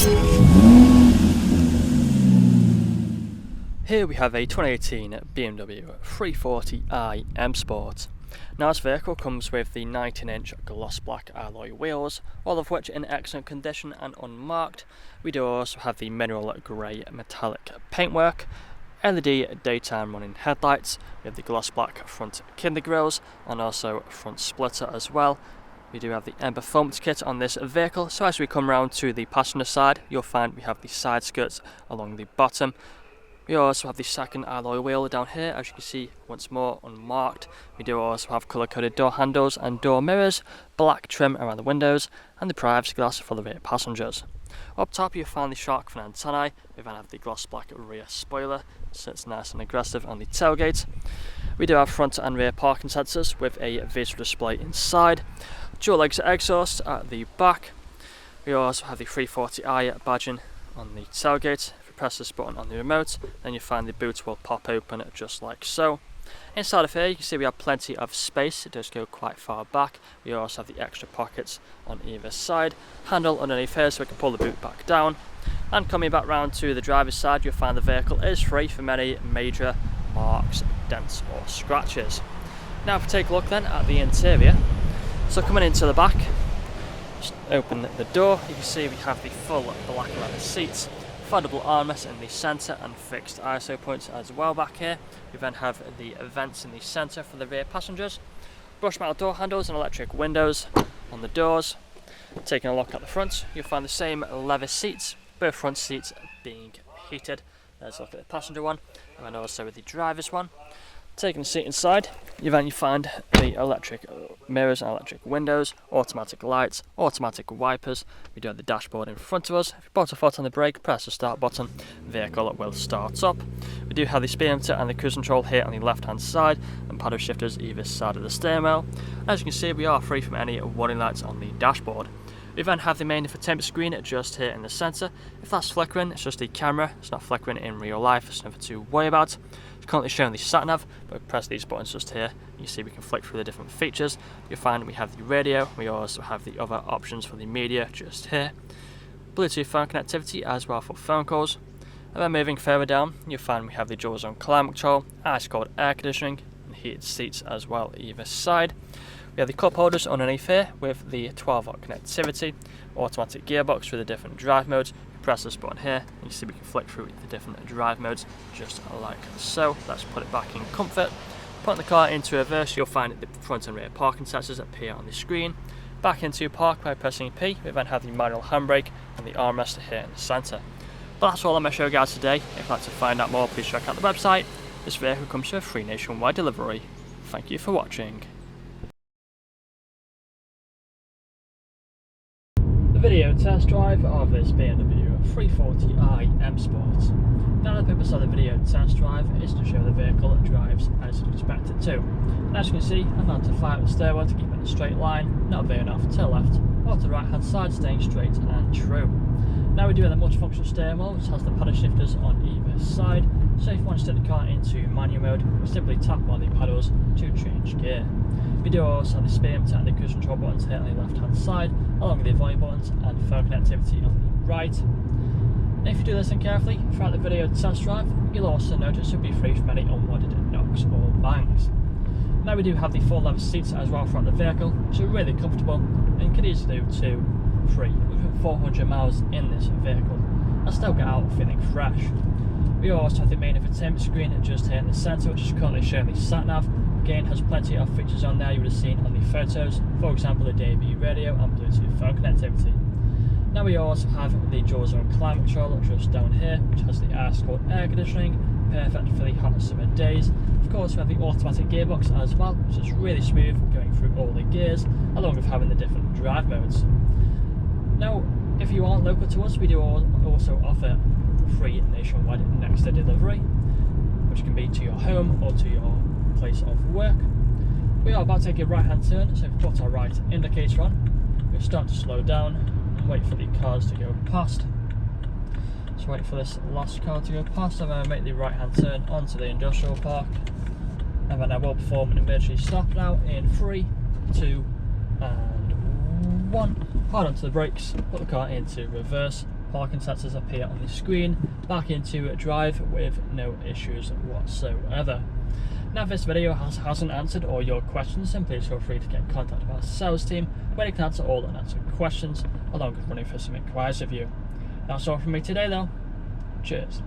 Here we have a 2018 BMW 340i M Sport. Now this vehicle comes with the 19-inch gloss black alloy wheels, all of which are in excellent condition and unmarked. We do also have the mineral grey metallic paintwork, LED daytime running headlights, we have the gloss black front kinder grills and also front splitter as well. We do have the Ember foamed kit on this vehicle, so as we come round to the passenger side you'll find we have the side skirts along the bottom. We also have the second alloy wheel down here, as you can see once more unmarked. We do also have colour coded door handles and door mirrors, black trim around the windows and the privacy glass for the rear passengers. Up top you'll find the shark fin antennae. We then have the gloss black rear spoiler, sits nice and aggressive on the tailgate. We do have front and rear parking sensors with a visual display inside. Dual exit exhaust at the back. We also have the 340i badging on the tailgate. Press this button on the remote, then you find the boot will pop open just like so. Inside of here you can see we have plenty of space, it does go quite far back. We also have the extra pockets on either side, handle underneath here so we can pull the boot back down. And coming back round to the driver's side you'll find the vehicle is free from any major marks, dents or scratches. Now if we take a look then at the interior, so coming into the back, just open the door, you can see we have the full black leather seats, refundable armrest in the centre and fixed ISO points as well back here. We then have the vents in the centre for the rear passengers, brush metal door handles and electric windows on the doors. Taking a look at the front, you'll find the same leather seats, both front seats being heated. Let's look at the passenger one and then also with the driver's one. Taking the seat inside, you find the electric mirrors and electric windows, automatic lights, automatic wipers. We do have the dashboard in front of us. If you put a foot on the brake, press the start button, the vehicle will start up. We do have the speedometer and the cruise control here on the left hand side and paddle shifters either side of the steering wheel. As you can see we are free from any warning lights on the dashboard. We then have the main infotainment screen just here in the centre. If that's flickering, it's just the camera, it's not flickering in real life, it's nothing to worry about. It's currently showing the sat nav, but we press these buttons just here, you see we can flick through the different features. You'll find we have the radio, we also have the other options for the media just here. Bluetooth phone connectivity as well for phone calls. And then moving further down, you'll find we have the dual zone climate control, ice cold air conditioning, and heated seats as well either side. We have the cup holders underneath here with the 12-volt connectivity, automatic gearbox with the different drive modes. You press this button here and you see we can flick through the different drive modes just like so. Let's put it back in comfort. Putting the car into reverse, you'll find the front and rear parking sensors appear on the screen. Back into park by pressing P, we then have the manual handbrake and the armrest here in the centre. But that's all I'm going to show you guys today. If you'd like to find out more, please check out the website. This vehicle comes with a free nationwide delivery. Thank you for watching. Video test drive of this BMW 340i M Sport. Now the purpose of the video test drive is to show the vehicle drives as expected to. And as you can see, I've had to fire up the steering wheel to keep it in a straight line, not veering off to the left or to the right hand side, staying straight and true. Now we do have the multifunction steering wheel which has the paddle shifters on either side, so if you want to set the car into manual mode, we simply tap on the paddles to change gear. We do also have the speedometer and the cruise control buttons here on the left hand side, along with the volume buttons and phone connectivity on the right. And if you do listen carefully throughout the video test drive, you'll also notice you'll be free from any unwanted knocks or bangs. Now we do have the full leather seats as well throughout the vehicle, which are really comfortable and can easily do 2, 3, even 400 miles in this vehicle and still get out feeling fresh. We also have the main infotainment screen just here in the centre, which is currently showing the sat nav. Again, has plenty of features on there you would have seen on the photos, for example the DAB radio and Bluetooth phone connectivity. Now we also have the dual zone climate control just down here, which has the ice cold air conditioning, perfect for the hot summer days. Of course we have the automatic gearbox as well, which is really smooth going through all the gears, along with having the different drive modes. Now if you aren't local to us, we do also offer free nationwide next day delivery, which can be to your home or to your place of work. We are about to take a right hand turn, so if we put our right indicator on, we'll start to slow down and wait for the cars to go past. So wait for this last car to go past and then make the right hand turn onto the industrial park, and then I will perform an emergency stop now in 3, 2 and 1. Hold on to the brakes, put the car into reverse parking sensors appear on the screen, back into drive with no issues whatsoever. Now if this video hasn't answered all your questions, then please feel free to get in contact with our sales team, where they can answer all unanswered questions along with running through some inquiries with you. That's all from me today though. Cheers.